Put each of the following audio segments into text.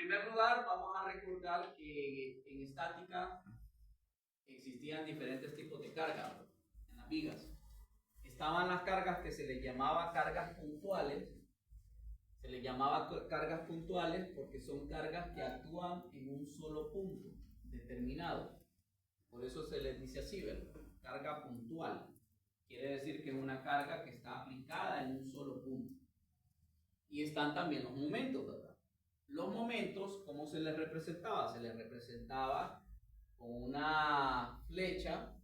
primer lugar, vamos a recordar que en estática existían diferentes tipos de cargas en las vigas. Estaban las cargas que se les llamaba cargas puntuales. Se les llamaba cargas puntuales porque son cargas que actúan en un solo punto determinado. Por eso se les dice así, ¿verdad? Carga puntual. Quiere decir que es una carga que está aplicada en un solo punto. Y están también los momentos, ¿verdad? Los momentos, ¿cómo se les representaba? Se les representaba con una flecha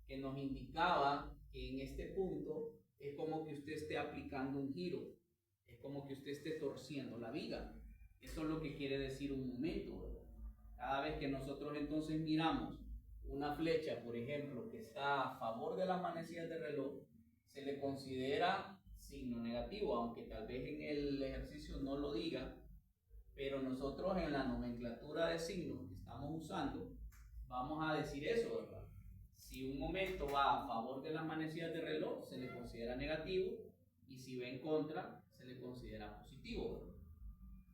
que nos indicaba que en este punto es como que usted esté aplicando un giro, es como que usted esté torciendo la viga. Eso es lo que quiere decir un momento, ¿verdad? Cada vez que nosotros entonces miramos una flecha, por ejemplo, que está a favor de las manecillas de reloj, se le considera signo negativo, aunque tal vez en el ejercicio no lo diga, pero nosotros en la nomenclatura de signos que estamos usando, vamos a decir eso, ¿verdad? Si un momento va a favor de las manecillas de reloj, se le considera negativo, y si va en contra, se le considera positivo, ¿verdad?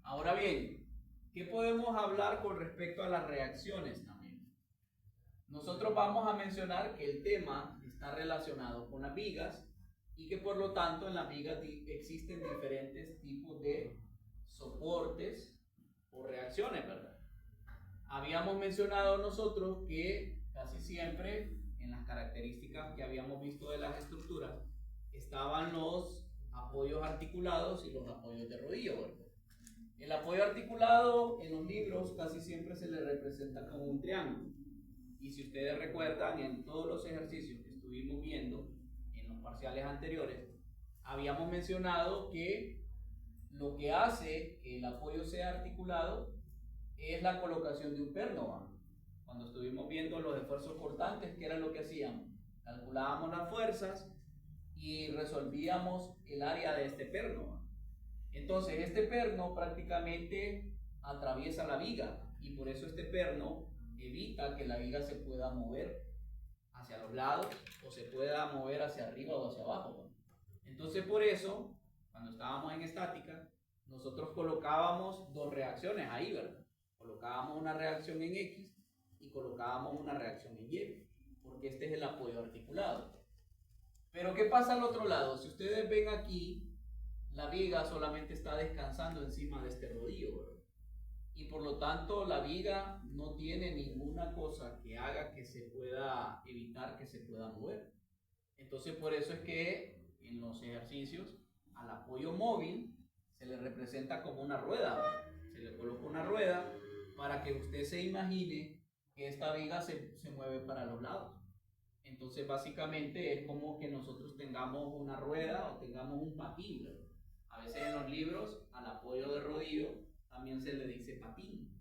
Ahora bien, ¿qué podemos hablar con respecto a las reacciones también? Nosotros vamos a mencionar que el tema está relacionado con las vigas y que por lo tanto en las vigas existen diferentes tipos de soportes o reacciones, ¿verdad? Habíamos mencionado nosotros que casi siempre en las características que habíamos visto de las estructuras estaban los apoyos articulados y los apoyos de rodillo, ¿verdad? El apoyo articulado en los libros casi siempre se le representa como un triángulo. Y si ustedes recuerdan, en todos los ejercicios que estuvimos viendo en los parciales anteriores, habíamos mencionado que lo que hace que el apoyo sea articulado es la colocación de un perno. Cuando estuvimos viendo los esfuerzos cortantes, ¿qué era lo que hacíamos? Calculábamos las fuerzas y resolvíamos el área de este perno. Entonces, este perno prácticamente atraviesa la viga y por eso este perno evita que la viga se pueda mover hacia los lados o se pueda mover hacia arriba o hacia abajo. Entonces, por eso, cuando estábamos en estática, nosotros colocábamos dos reacciones ahí, ¿verdad? Colocábamos una reacción en X y colocábamos una reacción en Y, porque este es el apoyo articulado. Pero ¿qué pasa al otro lado? Si ustedes ven aquí, la viga solamente está descansando encima de este rodillo, ¿verdad? Y por lo tanto la viga no tiene ninguna cosa que haga que se pueda evitar que se pueda mover. Entonces por eso es que en los ejercicios al apoyo móvil se le representa como una rueda, ¿verdad? Se le coloca una rueda para que usted se imagine que esta viga se mueve para los lados. Entonces básicamente es como que nosotros tengamos una rueda o tengamos un patín, ¿verdad? A veces en los libros al apoyo de rodillo también se le dice patín,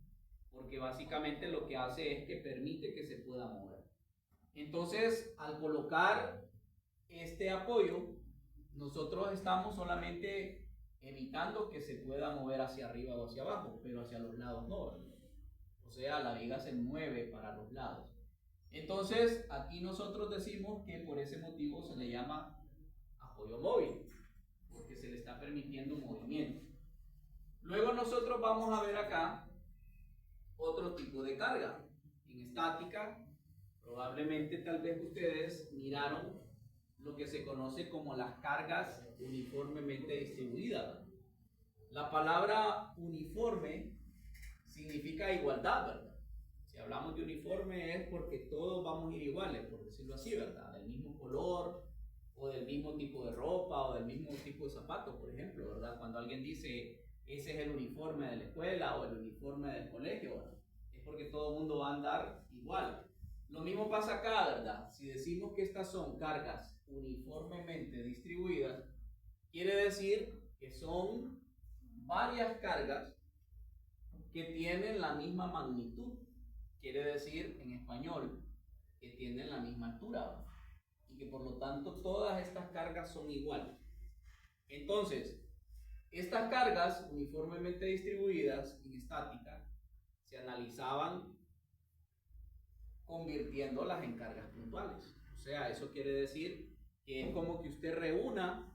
porque básicamente lo que hace es que permite que se pueda mover. Entonces, al colocar este apoyo, nosotros estamos solamente evitando que se pueda mover hacia arriba o hacia abajo, pero hacia los lados no, ¿verdad? O sea, la viga se mueve para los lados. Entonces, aquí nosotros decimos que por ese motivo se le llama apoyo móvil, porque se le está permitiendo movimiento. Luego nosotros vamos a ver acá otro tipo de carga. En estática, probablemente tal vez ustedes miraron lo que se conoce como las cargas uniformemente distribuidas. La palabra uniforme significa igualdad, ¿verdad? Si hablamos de uniforme es porque todos vamos a ir iguales, por decirlo así, ¿verdad? Del mismo color, o del mismo tipo de ropa, o del mismo tipo de zapatos, por ejemplo, ¿verdad? Cuando alguien dice, ese es el uniforme de la escuela, o el uniforme del colegio, ¿verdad? Es porque todo el mundo va a andar igual. Lo mismo pasa acá, ¿verdad? Si decimos que estas son cargas uniformemente distribuidas, quiere decir que son varias cargas que tienen la misma magnitud. Quiere decir, en español, que tienen la misma altura, ¿verdad? Y que por lo tanto todas estas cargas son iguales. Entonces, estas cargas uniformemente distribuidas en estática se analizaban convirtiéndolas en cargas puntuales. O sea, eso quiere decir que es como que usted reúna,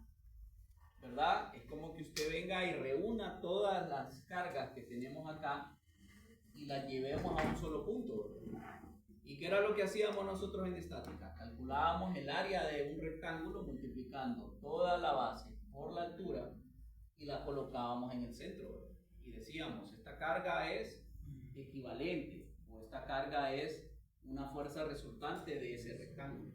¿verdad? Es como que usted venga y reúna todas las cargas que tenemos acá y las llevemos a un solo punto. ¿Y qué era lo que hacíamos nosotros en estática? Calculábamos el área de un rectángulo multiplicando toda la base por la altura y la colocábamos en el centro. Y decíamos, esta carga es equivalente o esta carga es una fuerza resultante de ese rectángulo.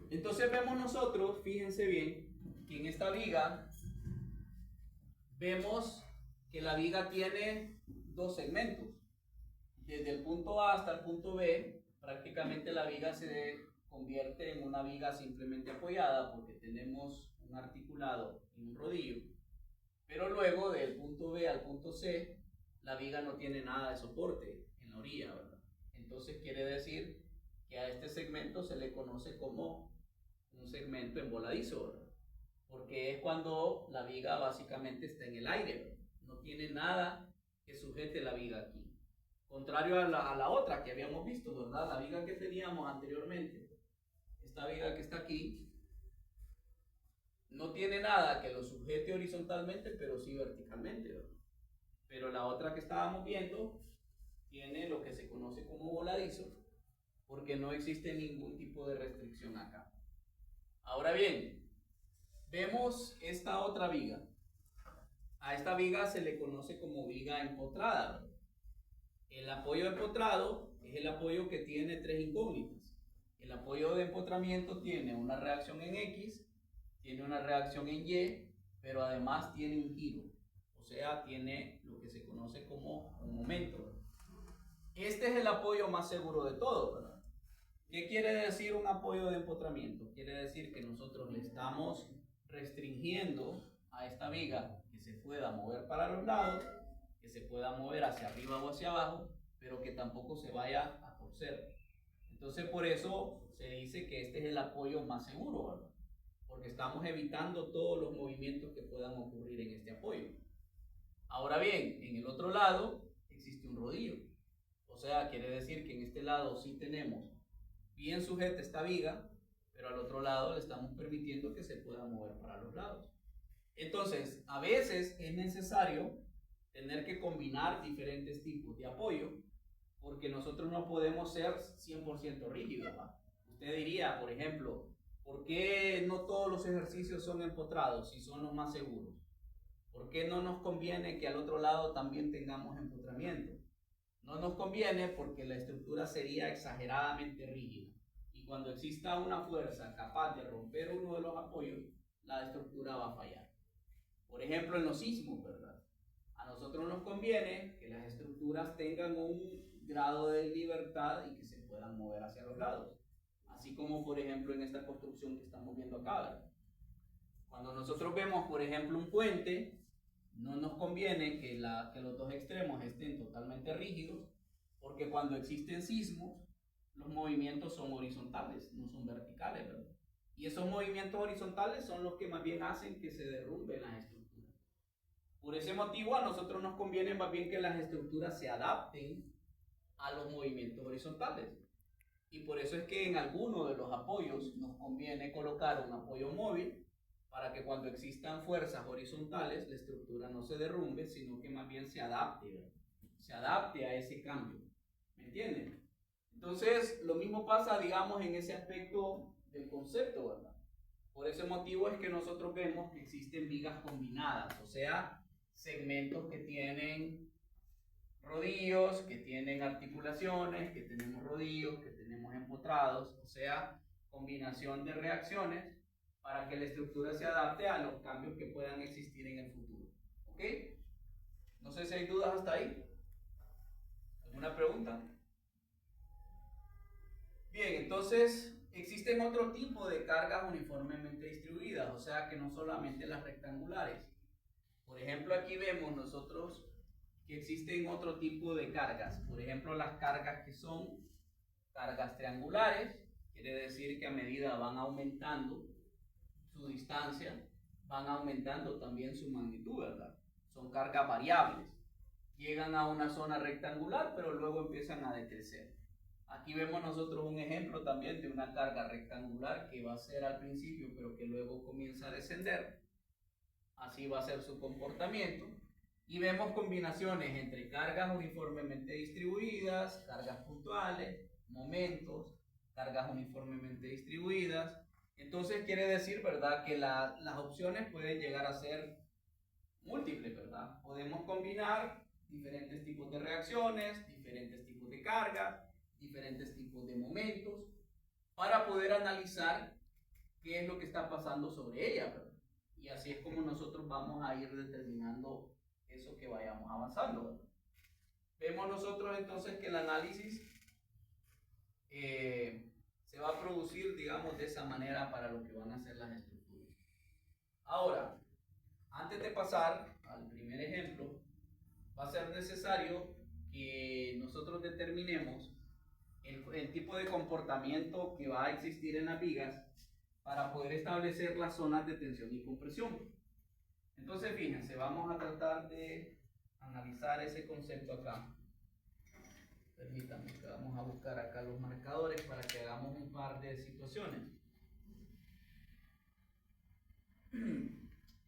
Entonces vemos nosotros, fíjense bien, que en esta viga vemos que la viga tiene dos segmentos. Desde el punto A hasta el punto B, prácticamente la viga se convierte en una viga simplemente apoyada porque tenemos un articulado en un rodillo. Pero luego del punto B al punto C, la viga no tiene nada de soporte en la orilla, ¿verdad? Entonces quiere decir que a este segmento se le conoce como un segmento envoladizo, ¿verdad? Porque es cuando la viga básicamente está en el aire, ¿verdad? No tiene nada que sujete la viga aquí. Contrario a la otra que habíamos visto, ¿verdad? La viga que teníamos anteriormente, esta viga que está aquí, no tiene nada que lo sujete horizontalmente, pero sí verticalmente, ¿verdad? Pero la otra que estábamos viendo tiene lo que se conoce como voladizo, porque no existe ningún tipo de restricción acá. Ahora bien, vemos esta otra viga. A esta viga se le conoce como viga empotrada, ¿verdad? El apoyo empotrado es el apoyo que tiene tres incógnitas. El apoyo de empotramiento tiene una reacción en X, tiene una reacción en Y, pero además tiene un giro. O sea, tiene lo que se conoce como un momento. Este es el apoyo más seguro de todo, ¿verdad? ¿Qué quiere decir un apoyo de empotramiento? Quiere decir que nosotros le estamos restringiendo a esta viga que se pueda mover para los lados, que se pueda mover hacia arriba o hacia abajo, pero que tampoco se vaya a torcer. Entonces por eso se dice que este es el apoyo más seguro, ¿verdad? Porque estamos evitando todos los movimientos que puedan ocurrir en este apoyo. Ahora bien, en el otro lado existe un rodillo. O sea, quiere decir que en este lado sí tenemos bien sujeta esta viga, pero al otro lado le estamos permitiendo que se pueda mover para los lados. Entonces, a veces es necesario tener que combinar diferentes tipos de apoyo, porque nosotros no podemos ser 100% rígidos, ¿va? Usted diría, por ejemplo, ¿por qué no todos los ejercicios son empotrados si son los más seguros? ¿Por qué no nos conviene que al otro lado también tengamos empotramiento? No nos conviene porque la estructura sería exageradamente rígida. Y cuando exista una fuerza capaz de romper uno de los apoyos, la estructura va a fallar. Por ejemplo, en los sismos, ¿verdad? A nosotros nos conviene que las estructuras tengan un grado de libertad y que se puedan mover hacia los lados. Así como, por ejemplo, en esta construcción que estamos viendo acá, ¿verdad? Cuando nosotros vemos, por ejemplo, un puente, no nos conviene que los dos extremos estén totalmente rígidos, porque cuando existen sismos, los movimientos son horizontales, no son verticales, ¿verdad? Y esos movimientos horizontales son los que más bien hacen que se derrumben las estructuras. Por ese motivo, a nosotros nos conviene más bien que las estructuras se adapten a los movimientos horizontales. Y por eso es que en alguno de los apoyos nos conviene colocar un apoyo móvil para que cuando existan fuerzas horizontales la estructura no se derrumbe, sino que más bien se adapte, ¿verdad? Se adapte a ese cambio. ¿Me entienden? Entonces, lo mismo pasa, digamos, en ese aspecto del concepto, ¿verdad? Por ese motivo es que nosotros vemos que existen vigas combinadas, o sea, segmentos que tienen rodillos, que tienen articulaciones, que tenemos rodillos, que tenemos empotrados, o sea, combinación de reacciones para que la estructura se adapte a los cambios que puedan existir en el futuro. ¿Ok? No sé si hay dudas hasta ahí. ¿Alguna pregunta? Bien, entonces existen otro tipo de cargas uniformemente distribuidas, o sea que no solamente las rectangulares. Por ejemplo, aquí vemos nosotros que existen otro tipo de cargas. Por ejemplo, las cargas que son cargas triangulares, quiere decir que a medida van aumentando su distancia, van aumentando también su magnitud, ¿verdad? Son cargas variables. Llegan a una zona rectangular, pero luego empiezan a decrecer. Aquí vemos nosotros un ejemplo también de una carga rectangular que va a ser al principio, pero que luego comienza a descender. Así va a ser su comportamiento. Y vemos combinaciones entre cargas uniformemente distribuidas, cargas puntuales, momentos, cargas uniformemente distribuidas. Entonces quiere decir, ¿verdad?, que las opciones pueden llegar a ser múltiples, ¿verdad? Podemos combinar diferentes tipos de reacciones, diferentes tipos de cargas, diferentes tipos de momentos, para poder analizar qué es lo que está pasando sobre ella, ¿verdad? Y así es como nosotros vamos a ir determinando eso que vayamos avanzando, ¿verdad? Vemos nosotros entonces que el análisis se va a producir, digamos, de esa manera para lo que van a ser las estructuras. Ahora, antes de pasar al primer ejemplo, va a ser necesario que nosotros determinemos el tipo de comportamiento que va a existir en las vigas para poder establecer las zonas de tensión y compresión. Entonces, fíjense, vamos a tratar de analizar ese concepto acá. Permítanme que vamos a buscar acá los marcadores para que hagamos un par de situaciones.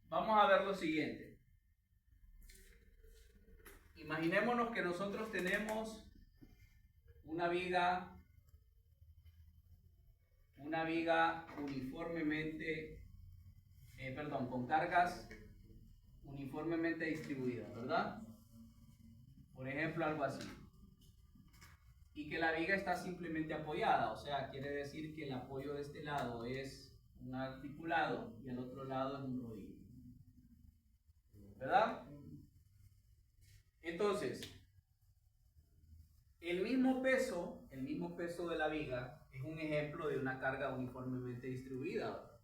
Vamos a ver lo siguiente. Imaginémonos que nosotros tenemos una viga uniformemente, con cargas uniformemente distribuidas, ¿verdad? Por ejemplo, algo así. Y que la viga está simplemente apoyada, o sea, quiere decir que el apoyo de este lado es un articulado y el otro lado es un rodillo, ¿verdad? Entonces, el mismo peso de la viga es un ejemplo de una carga uniformemente distribuida, ¿verdad?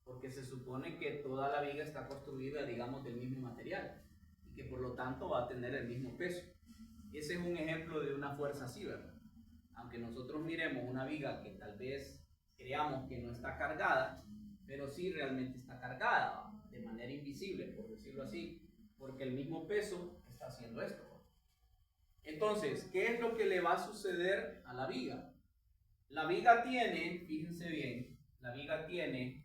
Porque se supone que toda la viga está construida, digamos, del mismo material y que por lo tanto va a tener el mismo peso. Ese es un ejemplo de una fuerza así, ¿verdad? Aunque nosotros miremos una viga que tal vez creamos que no está cargada, pero sí realmente está cargada, ¿verdad?, de manera invisible, por decirlo así, porque el mismo peso está haciendo esto. Entonces, ¿qué es lo que le va a suceder a la viga? La viga tiene, fíjense bien, la viga tiene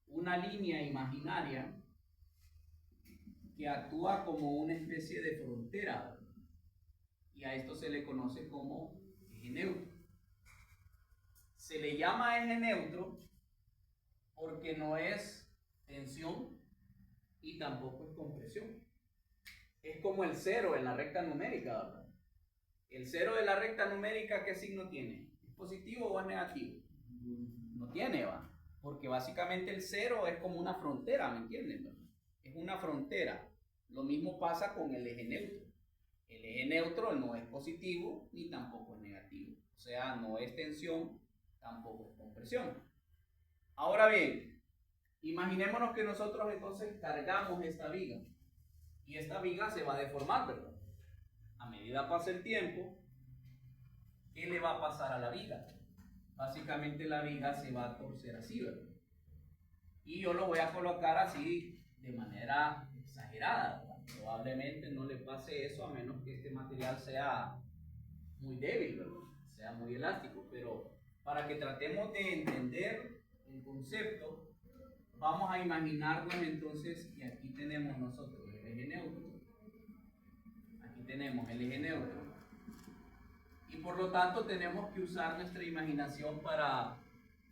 una línea imaginaria que actúa como una especie de frontera, ¿verdad? Y a esto se le conoce como eje neutro. Se le llama eje neutro porque no es tensión y tampoco es compresión. Es como el cero en la recta numérica, ¿verdad? El cero de la recta numérica, ¿qué signo tiene? ¿Es positivo o es negativo? No tiene, ¿va? Porque básicamente el cero es como una frontera, ¿me entienden, verdad? Es una frontera. Lo mismo pasa con el eje neutro. El eje neutro no es positivo ni tampoco es negativo. O sea, no es tensión, tampoco es compresión. Ahora bien, imaginémonos que nosotros entonces cargamos esta viga. Y esta viga se va a deformar, ¿verdad? A medida pasa el tiempo, ¿qué le va a pasar a la viga? Básicamente la viga se va a torcer así, ¿verdad? Y yo lo voy a colocar así de manera exagerada, ¿verdad? Probablemente no le pase eso a menos que este material sea muy débil, ¿verdad? Sea muy elástico, pero para que tratemos de entender el concepto, vamos a imaginarnos entonces que aquí tenemos nosotros el eje neutro, aquí tenemos el eje neutro, y por lo tanto tenemos que usar nuestra imaginación para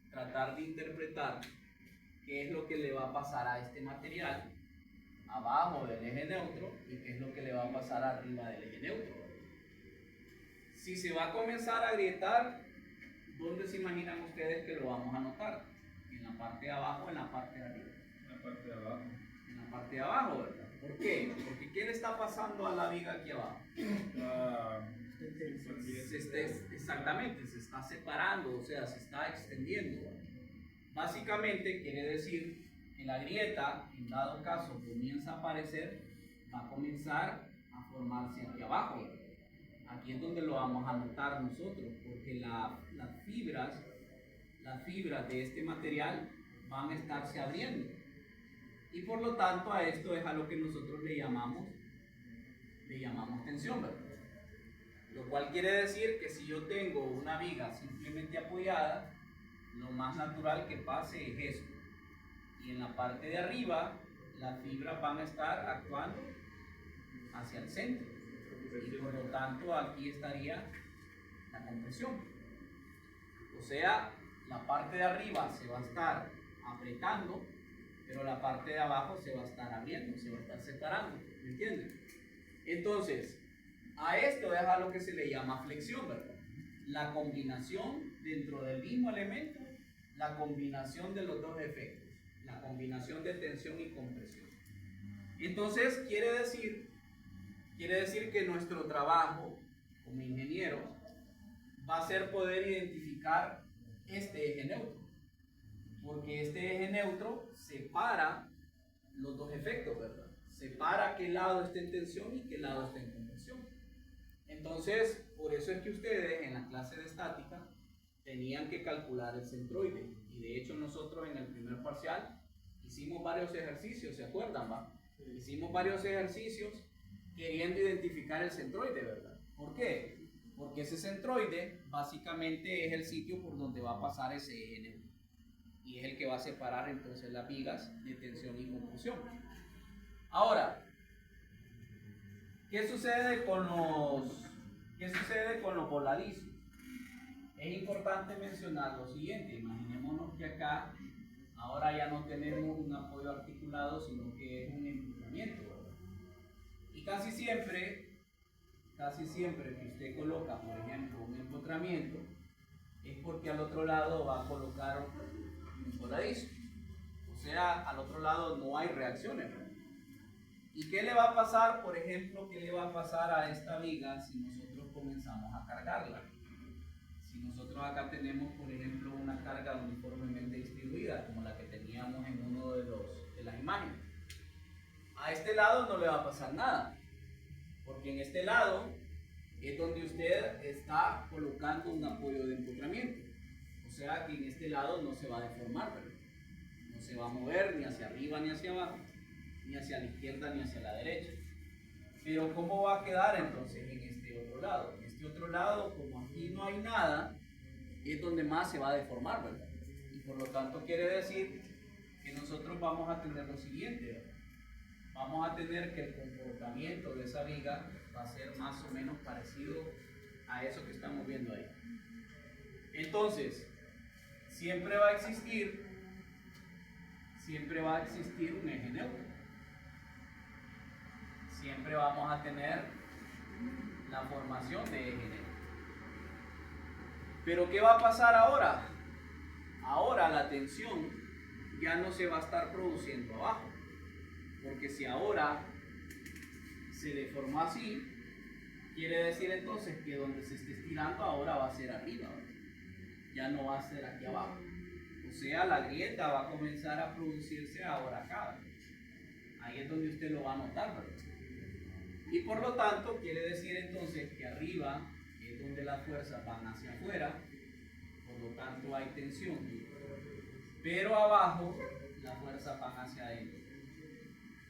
tratar de interpretar qué es lo que le va a pasar a este material abajo del eje neutro y qué es lo que le va a pasar arriba del eje neutro. Si se va a comenzar a agrietar, ¿dónde se imaginan ustedes que lo vamos a notar? ¿En la parte de abajo o en la parte de arriba? En la parte de abajo. En la parte de abajo, ¿verdad? ¿Por qué? Porque ¿qué le está pasando a la viga aquí abajo? Exactamente, se está separando, o sea, se está extendiendo, ¿verdad? Básicamente quiere decir que la grieta, en dado caso comienza a aparecer, va a comenzar a formarse aquí abajo, ¿verdad? Aquí es donde lo vamos a notar nosotros, porque las fibras de este material van a estarse abriendo. Y por lo tanto a esto es a lo que nosotros le llamamos tensión, ¿verdad? Lo cual quiere decir que si yo tengo una viga simplemente apoyada, lo más natural que pase es esto. Y en la parte de arriba, las fibras van a estar actuando hacia el centro. Y por lo tanto aquí estaría la compresión. O sea, la parte de arriba se va a estar apretando, pero la parte de abajo se va a estar abriendo, se va a estar separando. ¿Me entienden? Entonces, a esto es a lo que se le llama flexión, ¿verdad? La combinación dentro del mismo elemento, la combinación de los dos efectos, la combinación de tensión y compresión. Entonces, quiere decir que nuestro trabajo como ingenieros va a ser poder identificar este eje neutro, porque este eje neutro separa los dos efectos, ¿verdad? Separa qué lado está en tensión y qué lado está en compresión. Entonces, por eso es que ustedes en la clase de estática tenían que calcular el centroide, y de hecho nosotros en el primer parcial hicimos varios ejercicios, ¿se acuerdan, va? Hicimos varios ejercicios queriendo identificar el centroide, ¿verdad? ¿Por qué? Porque ese centroide básicamente es el sitio por donde va a pasar ese eje neutro, y es el que va a separar entonces las vigas de tensión y compresión. Ahora, ¿qué sucede con los voladizos? Es importante mencionar lo siguiente. Imaginémonos que acá ahora ya no tenemos un apoyo articulado, sino que es un empujamiento, ¿verdad? Y casi siempre que usted coloca, por ejemplo, un empotramiento, es porque al otro lado va a colocar un voladizo. O sea, al otro lado no hay reacciones, ¿verdad? ¿Y qué le va a pasar, por ejemplo, qué le va a pasar a esta viga si nosotros comenzamos a cargarla? Si nosotros acá tenemos, por ejemplo, una carga uniformemente distribuida, como la que teníamos en uno de las imágenes, a este lado no le va a pasar nada, porque en este lado es donde usted está colocando un apoyo de empotramiento. O sea que en este lado no se va a deformar, ¿verdad? No se va a mover ni hacia arriba ni hacia abajo, ni hacia la izquierda ni hacia la derecha. Pero ¿cómo va a quedar entonces en este otro lado? En este otro lado, como aquí no hay nada, es donde más se va a deformar, ¿verdad? Y por lo tanto quiere decir que nosotros vamos a tener lo siguiente, ¿verdad? Vamos a tener que el comportamiento de esa viga va a ser más o menos parecido a eso que estamos viendo ahí. Entonces, siempre va a existir un eje neutro. Siempre vamos a tener la formación de eje neutro. Pero ¿qué va a pasar ahora? Ahora la tensión ya no se va a estar produciendo abajo. Porque si ahora se deformó así, quiere decir entonces que donde se esté estirando ahora va a ser arriba, ¿verdad? Ya no va a ser aquí abajo. O sea, la grieta va a comenzar a producirse ahora acá, ¿verdad? Ahí es donde usted lo va a notar, ¿verdad? Y por lo tanto, quiere decir entonces que arriba es donde las fuerzas van hacia afuera, por lo tanto hay tensión. Pero abajo las fuerzas van hacia adentro.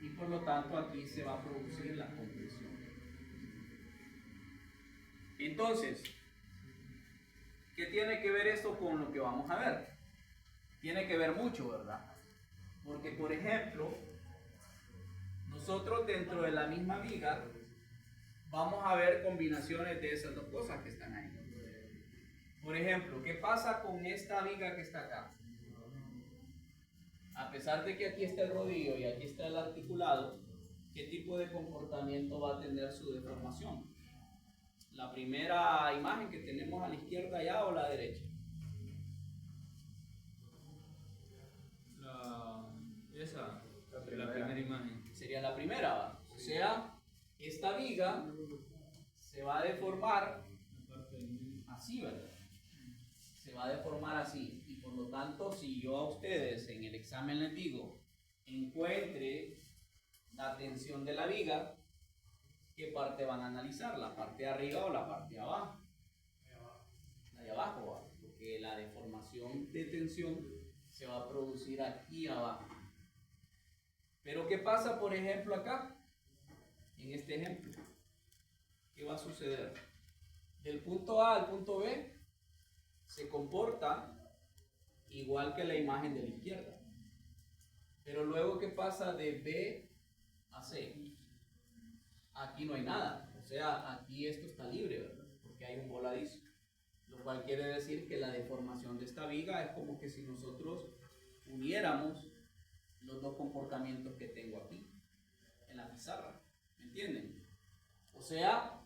Y por lo tanto aquí se va a producir la compresión. Entonces, ¿qué tiene que ver esto con lo que vamos a ver? Tiene que ver mucho, ¿verdad? Porque, por ejemplo, nosotros dentro de la misma viga vamos a ver combinaciones de esas dos cosas que están ahí. Por ejemplo, ¿qué pasa con esta viga que está acá? A pesar de que aquí está el rodillo y aquí está el articulado, ¿qué tipo de comportamiento va a tener su deformación? La primera imagen que tenemos a la izquierda allá o la derecha. La primera imagen. Sería la primera, ¿va? O sea, esta viga se va a deformar así, ¿verdad? Se va a deformar así. Y por lo tanto, si yo a ustedes en el examen les digo, encuentre la tensión de la viga, ¿qué parte van a analizar? ¿La parte de arriba o la parte de abajo? La de abajo, ¿va? Porque la deformación de tensión se va a producir aquí abajo. Pero ¿qué pasa, por ejemplo, acá? En este ejemplo, ¿qué va a suceder? Del punto A al punto B se comporta igual que la imagen de la izquierda. Pero luego, ¿qué pasa de B a C? aquí no hay nada. O sea, aquí esto está libre, ¿verdad? Porque hay un voladizo. Lo cual quiere decir que la deformación de esta viga es como que si nosotros uniéramos los dos comportamientos que tengo aquí en la pizarra. ¿Me entienden? O sea,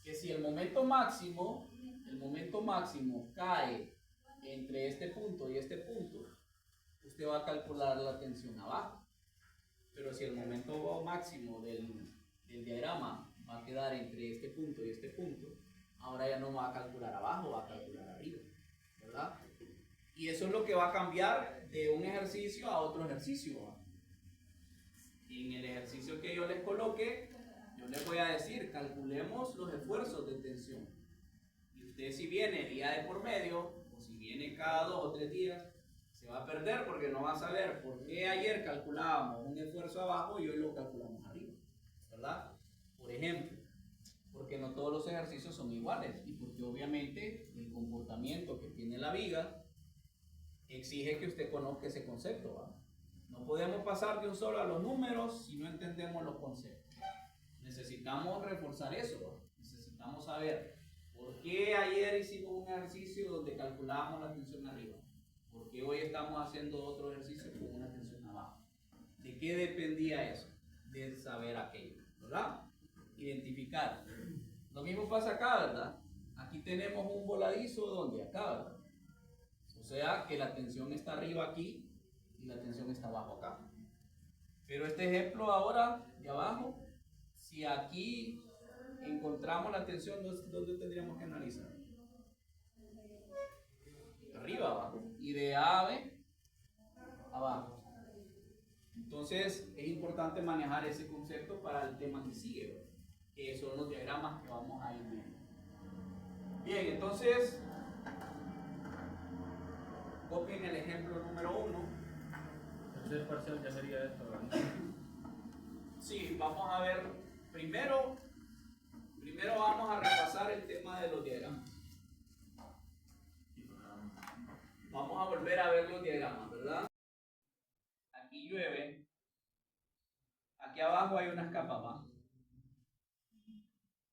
que si el momento máximo cae entre este punto y este punto, usted va a calcular la tensión abajo. Pero si el momento máximo del diagrama va a quedar entre este punto y este punto, ahora ya no va a calcular abajo, va a calcular arriba, ¿verdad? Y eso es lo que va a cambiar de un ejercicio a otro ejercicio, ¿verdad? En el ejercicio que yo les coloque, yo les voy a decir, calculemos los esfuerzos de tensión. Y usted, si viene día de por medio, o si viene cada 2 o 3 días, se va a perder porque no va a saber por qué ayer calculábamos un esfuerzo abajo y hoy lo calculamos arriba, ¿verdad? Por ejemplo, porque no todos los ejercicios son iguales y porque obviamente el comportamiento que tiene la viga exige que usted conozca ese concepto, ¿va? No podemos pasar de un solo a los números si no entendemos los conceptos. Necesitamos reforzar eso, ¿va? Necesitamos saber por qué ayer hicimos un ejercicio donde calculábamos la tensión arriba, por qué hoy estamos haciendo otro ejercicio con una tensión abajo. ¿De qué dependía eso? De saber aquello, ¿verdad? Identificar. Lo mismo pasa acá, ¿verdad? Aquí tenemos un voladizo, ¿dónde? Acá, ¿verdad? O sea que la tensión está arriba aquí y la tensión está abajo acá. Pero este ejemplo ahora de abajo, si aquí encontramos la tensión, ¿dónde tendríamos que analizar? Arriba, abajo. Y de A a B, abajo. Entonces es importante manejar ese concepto para el tema que sigue, ¿verdad? Que son los diagramas que vamos a ir viendo. Bien, entonces copien el ejemplo número 1. Tercer parcial ya sería esto, ¿verdad? Sí, vamos a ver, primero vamos a repasar el tema de los diagramas. Vamos a volver a ver los diagramas, ¿verdad? Aquí llueve, aquí abajo hay unas capas, ¿va?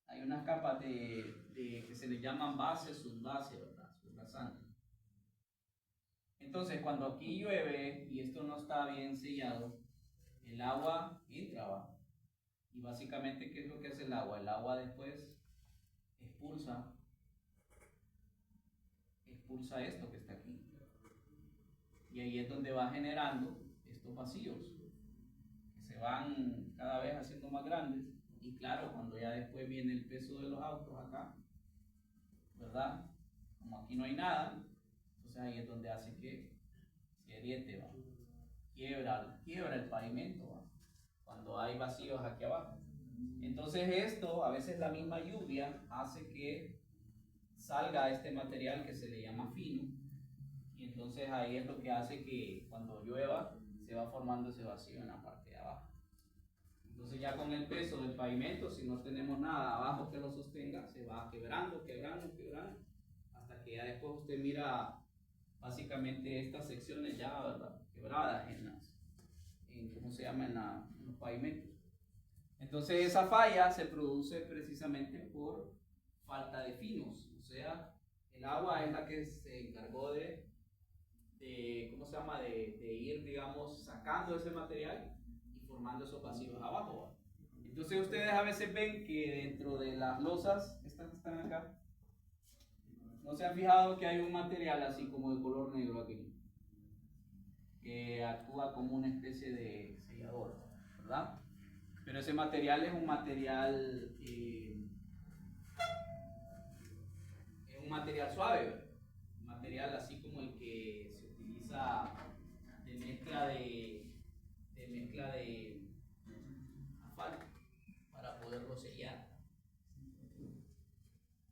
Hay unas capas que se le llaman base, subbase, ¿verdad? Subrasante. Entonces, cuando aquí llueve y esto no está bien sellado, el agua entra abajo. Y básicamente, ¿qué es lo que hace el agua? El agua después expulsa esto que está aquí. Y ahí es donde va generando estos vacíos, que se van cada vez haciendo más grandes. Y claro, cuando ya después viene el peso de los autos acá, ¿verdad? Como aquí no hay nada, entonces ahí es donde hace que se agriete, ¿va? Quiebra el pavimento, ¿va? Cuando hay vacíos aquí abajo. Entonces esto, a veces la misma lluvia hace que salga este material que se le llama fino, y entonces ahí es lo que hace que cuando llueva se va formando ese vacío en la parte de abajo. Entonces ya con el peso del pavimento, si no tenemos nada abajo que lo sostenga, se va quebrando, hasta que ya después usted mira básicamente estas secciones ya, ¿verdad?, quebradas ¿cómo se llama?, en los pavimentos. Entonces esa falla se produce precisamente por falta de finos, o sea, el agua es la que se encargó ¿cómo se llama?, de ir, digamos, sacando ese material y formando esos vacíos abajo. Entonces ustedes a veces ven que dentro de las losas, estas que están acá, ¿no se han fijado que hay un material así como de color negro aquí? Que actúa como una especie de sellador, ¿verdad? Pero ese material es un material suave, ¿verdad? Un material así como el que se utiliza de mezcla de asfalto para poderlo sellar.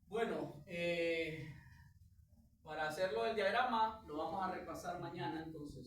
Bueno, para hacerlo el diagrama lo vamos a repasar mañana, entonces